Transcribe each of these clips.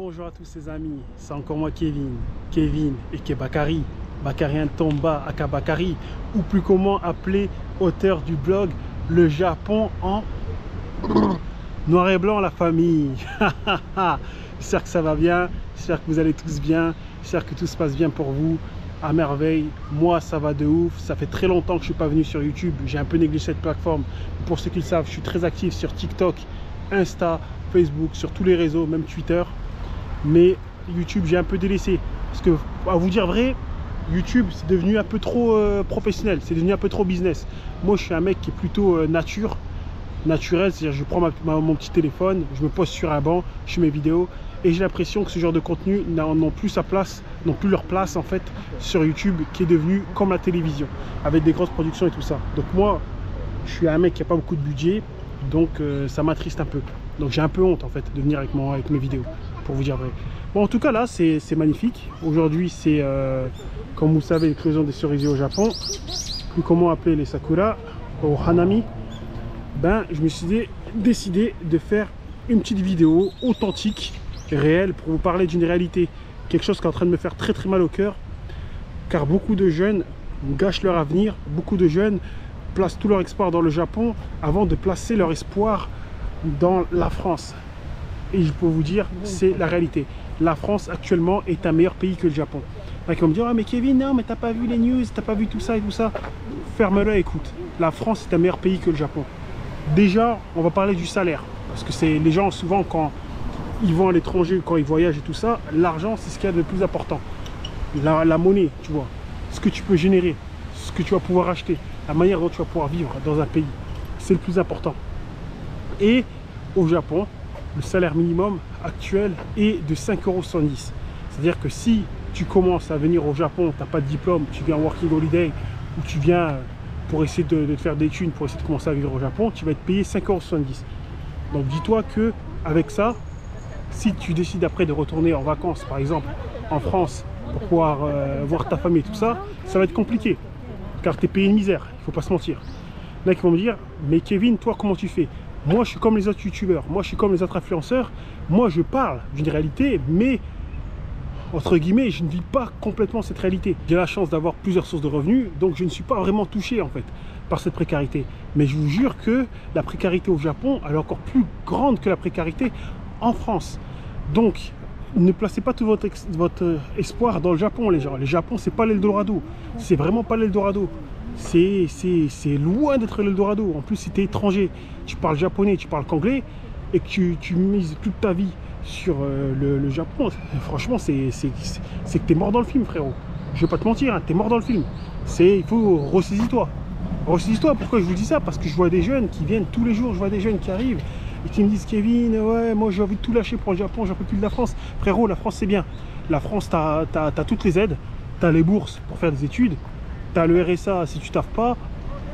Bonjour à tous ces amis, c'est encore moi Kevin et Bakary, Bakarien Tomba aka Bakary, ou plus comment appeler auteur du blog Le Japon en noir et blanc la famille. J'espère que ça va bien, j'espère que vous allez tous bien, j'espère que tout se passe bien pour vous, à merveille. Moi ça va de ouf, ça fait très longtemps que je suis pas venu sur YouTube, j'ai un peu négligé cette plateforme. Pour ceux qui le savent, je suis très actif sur TikTok, Insta, Facebook, sur tous les réseaux, même Twitter. Mais YouTube j'ai un peu délaissé parce que, à vous dire vrai, YouTube c'est devenu un peu trop professionnel, c'est devenu un peu trop business. Moi je suis un mec qui est plutôt naturel, c'est-à-dire je prends mon petit téléphone, je me pose sur un banc, je fais mes vidéos et j'ai l'impression que ce genre de contenu n'ont plus sa place, n'ont plus leur place en fait sur YouTube, qui est devenu comme la télévision avec des grosses productions et tout ça. Donc moi je suis un mec qui n'a pas beaucoup de budget, donc ça m'attriste un peu. Donc j'ai un peu honte en fait de venir avec mes vidéos, pour vous dire vrai. Bon, en tout cas là c'est magnifique. Aujourd'hui c'est comme vous savez l'éclosion des cerisiers au Japon, ou comment appeler les sakura au hanami. Ben je me suis décidé de faire une petite vidéo authentique, réelle, pour vous parler d'une réalité, quelque chose qui est en train de me faire très mal au cœur, car beaucoup de jeunes gâchent leur avenir, beaucoup de jeunes placent tout leur espoir dans le Japon avant de placer leur espoir dans la France. Et je peux vous dire, c'est la réalité. La France actuellement est un meilleur pays que le Japon. Ils vont me dire, ah mais Kevin, non mais t'as pas vu les news, t'as pas vu tout ça et tout ça. Ferme-le, écoute. La France est un meilleur pays que le Japon. Déjà, on va parler du salaire, parce que c'est les gens souvent quand ils vont à l'étranger, quand ils voyagent et tout ça, l'argent c'est ce qu'il y a de plus important. La monnaie, tu vois, ce que tu peux générer, ce que tu vas pouvoir acheter, la manière dont tu vas pouvoir vivre dans un pays, c'est le plus important. Et au Japon, le salaire minimum actuel est de 5,70 €. C'est-à-dire que si tu commences à venir au Japon, tu n'as pas de diplôme, tu viens en working holiday, ou tu viens pour essayer de te faire des thunes, pour essayer de commencer à vivre au Japon, tu vas être payé 5,70 €. Donc dis-toi que avec ça, si tu décides après de retourner en vacances, par exemple en France, pour pouvoir voir ta famille et tout ça, ça va être compliqué, car tu es payé une misère, il ne faut pas se mentir. Là, ils vont me dire, mais Kevin, toi comment tu fais? Moi je suis comme les autres youtubeurs, moi je suis comme les autres influenceurs, moi je parle d'une réalité, mais entre guillemets je ne vis pas complètement cette réalité. J'ai la chance d'avoir plusieurs sources de revenus, donc je ne suis pas vraiment touché en fait par cette précarité. Mais je vous jure que la précarité au Japon, elle est encore plus grande que la précarité en France. Donc ne placez pas tout votre espoir dans le Japon, les gens. Le Japon c'est pas l'Eldorado, c'est vraiment pas l'Eldorado. C'est loin d'être l'Eldorado. En plus, si tu es étranger, tu parles japonais, tu parles qu'anglais, et que tu mises toute ta vie sur le Japon, franchement, c'est que tu es mort dans le film, frérot. Je vais pas te mentir, hein, tu es mort dans le film. Il faut ressaisis-toi. Ressaisis-toi. Pourquoi je vous dis ça? Parce que je vois des jeunes qui viennent tous les jours, je vois des jeunes qui arrivent et qui me disent, Kevin, ouais, moi j'ai envie de tout lâcher pour le Japon, j'en peux plus de la France. Frérot, la France c'est bien. La France, tu as toutes les aides, tu as les bourses pour faire des études, tu as le RSA si tu taffes pas,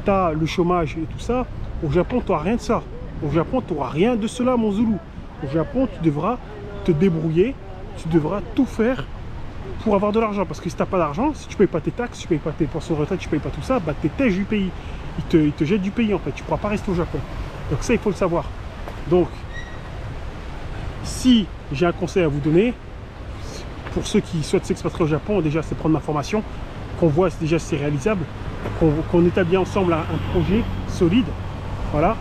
tu as le chômage et tout ça. Au Japon, tu n'auras rien de ça. Au Japon, tu n'auras rien de cela, mon Zoulou. Au Japon, tu devras te débrouiller, tu devras tout faire pour avoir de l'argent. Parce que si tu n'as pas d'argent, si tu ne payes pas tes taxes, tu ne payes pas tes pensions de retraite, tu ne payes pas tout ça, bah, tu es têche du pays. Ils te jettent du pays en fait, tu ne pourras pas rester au Japon. Donc ça, il faut le savoir. Donc, si j'ai un conseil à vous donner, pour ceux qui souhaitent s'expatrier au Japon, déjà c'est prendre ma formation, qu'on voit déjà si c'est réalisable, qu'on établit ensemble un projet solide, voilà.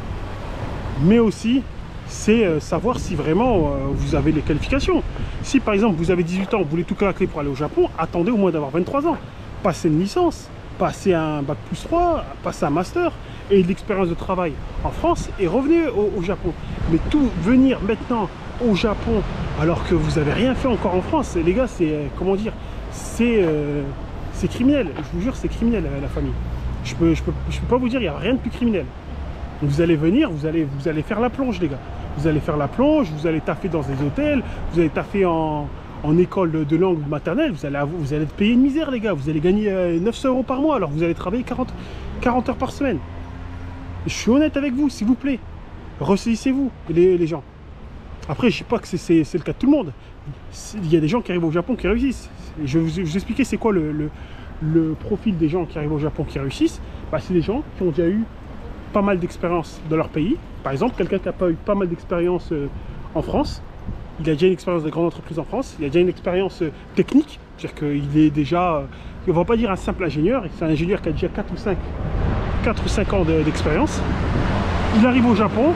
Mais aussi c'est savoir si vraiment vous avez les qualifications. Si par exemple vous avez 18 ans, vous voulez tout claquer pour aller au Japon, attendez au moins d'avoir 23 ans, passez une licence, passez un bac plus 3, passez un master et de l'expérience de travail en France et revenez au Japon. Mais tout venir maintenant au Japon alors que vous n'avez rien fait encore en France, les gars, c'est comment dire, c'est criminel, je vous jure, c'est criminel la famille. Je peux pas vous dire, il n'y a rien de plus criminel. Vous allez venir, vous allez faire la plonge, les gars. Vous allez faire la plonge, vous allez taffer dans des hôtels, vous allez taffer en école de langue maternelle, vous allez être payé une misère, les gars. Vous allez gagner 900 € par mois, alors vous allez travailler 40 heures par semaine. Je suis honnête avec vous, s'il vous plaît. Ressaisissez-vous, les gens. Après, je ne sais pas que c'est le cas de tout le monde. Il y a des gens qui arrivent au Japon qui réussissent. Je vais vous expliquer c'est quoi le profil des gens qui arrivent au Japon qui réussissent. Bah, c'est des gens qui ont déjà eu pas mal d'expérience dans leur pays. Par exemple, quelqu'un qui n'a pas eu pas mal d'expérience en France, il a déjà une expérience de grande entreprise en France, il a déjà une expérience technique, c'est-à-dire qu'il est déjà, on ne va pas dire un simple ingénieur, c'est un ingénieur qui a déjà 4 ou 5 ans d'expérience. Il arrive au Japon,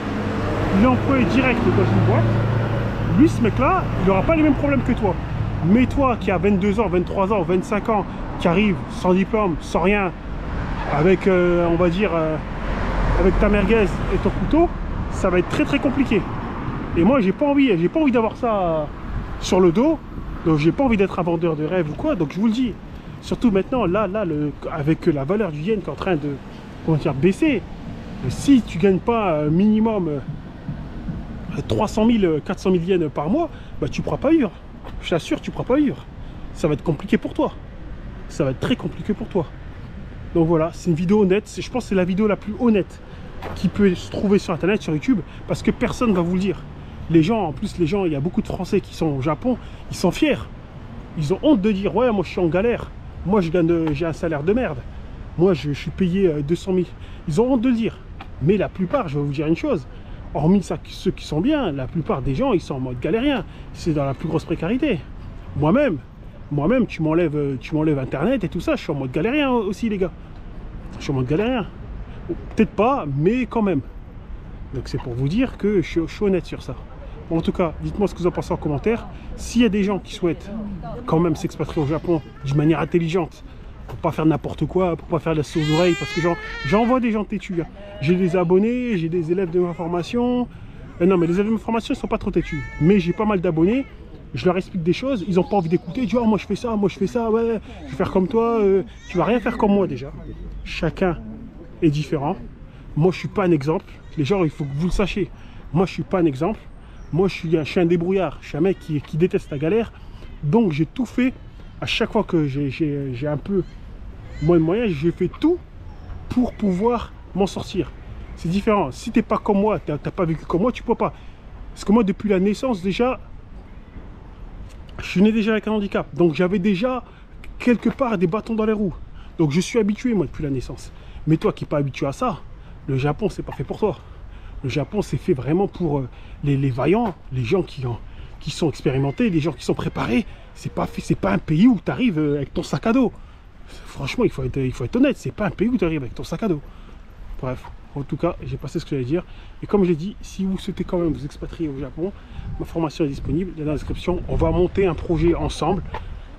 il est employé direct dans une boîte. Lui, ce mec-là, il n'aura pas les mêmes problèmes que toi. Mais toi qui as 22 ans, 23 ans, 25 ans, qui arrive sans diplôme, sans rien, avec, on va dire, avec ta merguez et ton couteau, ça va être très très compliqué. Et moi, j'ai pas envie d'avoir ça sur le dos. Donc, j'ai pas envie d'être un vendeur de rêve ou quoi. Donc, je vous le dis. Surtout maintenant, là, avec la valeur du yen qui est en train de, comment dire, baisser. Si tu gagnes pas minimum 300 000, 400 000 yens par mois, bah, tu pourras pas vivre. Je t'assure, tu pourras pas vivre. Ça va être compliqué pour toi. Ça va être très compliqué pour toi. Donc voilà, c'est une vidéo honnête. Je pense que c'est la vidéo la plus honnête qui peut se trouver sur internet, sur YouTube, parce que personne ne va vous le dire. Les gens, en plus, il y a beaucoup de Français qui sont au Japon, ils sont fiers. Ils ont honte de dire, ouais, moi je suis en galère. Moi j'ai un salaire de merde. Moi je suis payé 200 000. Ils ont honte de le dire. Mais la plupart, je vais vous dire une chose, hormis ça, ceux qui sont bien, la plupart des gens, ils sont en mode galérien. C'est dans la plus grosse précarité. Moi-même, tu m'enlèves Internet et tout ça, je suis en mode galérien aussi, les gars. Je suis en mode galérien. Peut-être pas, mais quand même. Donc c'est pour vous dire que je suis honnête sur ça. Bon, en tout cas, dites-moi ce que vous en pensez en commentaire. S'il y a des gens qui souhaitent quand même s'expatrier au Japon d'une manière intelligente, pour pas faire n'importe quoi, pour pas faire la sourde oreille, parce que j'en vois des gens têtus. Hein. J'ai des abonnés, j'ai des élèves de ma formation. Non, mais les élèves de ma formation ne sont pas trop têtus. Mais j'ai pas mal d'abonnés. Je leur explique des choses, ils n'ont pas envie d'écouter. Ils disent, oh, moi je fais ça, ouais, je vais faire comme toi. Tu vas rien faire comme moi déjà. Chacun est différent. Moi je suis pas un exemple. Les gens, il faut que vous le sachiez. Moi je suis pas un exemple. Moi je suis un débrouillard. Je suis un mec qui déteste la galère. Donc j'ai tout fait. À chaque fois que j'ai un peu moins de moyens, j'ai fait tout pour pouvoir m'en sortir. C'est différent. Si t'es pas comme moi, t'as pas vécu comme moi, tu peux pas. Parce que moi depuis la naissance déjà, je suis né déjà avec un handicap. Donc j'avais déjà quelque part des bâtons dans les roues. Donc je suis habitué moi depuis la naissance. Mais toi qui n'es pas habitué à ça, le Japon c'est pas fait pour toi. Le Japon c'est fait vraiment pour les vaillants, les gens qui sont expérimentés, les gens qui sont préparés. C'est pas un pays où tu arrives avec ton sac à dos. Franchement, il faut être honnête, c'est pas un pays où tu arrives avec ton sac à dos. Bref, en tout cas, j'ai passé ce que j'allais dire. Et comme j'ai dit, si vous souhaitez quand même vous expatrier au Japon, ma formation est disponible, il y a dans la description. On va monter un projet ensemble,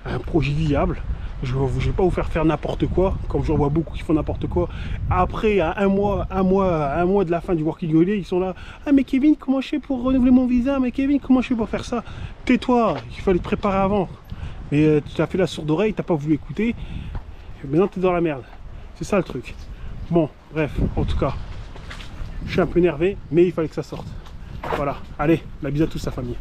un projet viable. Je ne vais pas vous faire n'importe quoi, comme j'en vois beaucoup qui font n'importe quoi. Après, à un mois de la fin du Working Holiday, ils sont là. Ah mais Kevin, comment je fais pour renouveler mon visa? Mais Kevin, comment je fais pour faire ça? Tais-toi, il fallait te préparer avant. Mais tu as fait la sourde oreille, tu n'as pas voulu écouter. Et maintenant, tu es dans la merde. C'est ça le truc. Bon, bref, en tout cas, je suis un peu énervé, mais il fallait que ça sorte. Voilà, allez, la bise à tous, sa famille.